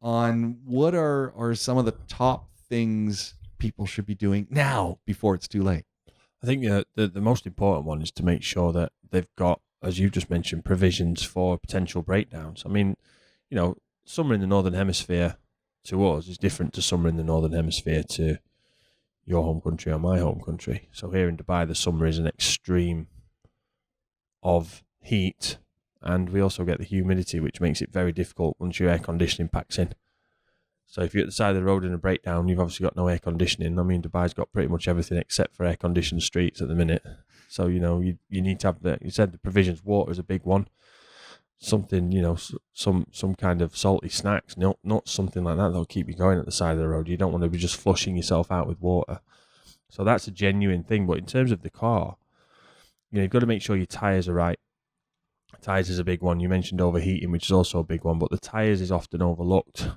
on what are some of the top things people should be doing now before it's too late. I think the most important one is to make sure that they've got, as you just mentioned, provisions for potential breakdowns. I mean, summer in the Northern Hemisphere to us is different to summer in the Northern Hemisphere to your home country or my home country. So here in Dubai, the summer is an extreme of heat, and we also get the humidity, which makes it very difficult once your air conditioning packs in. So if you're at the side of the road in a breakdown, you've obviously got no air conditioning. I mean, Dubai's got pretty much everything except for air-conditioned streets at the minute. So, you need to have you said the provisions. Water is a big one. Something, some kind of salty snacks, not something like that that'll keep you going at the side of the road. You don't want to be just flushing yourself out with water. So that's a genuine thing. But in terms of the car, you've got to make sure your tyres are right. Tyres is a big one. You mentioned overheating, which is also a big one, but the tyres is often overlooked.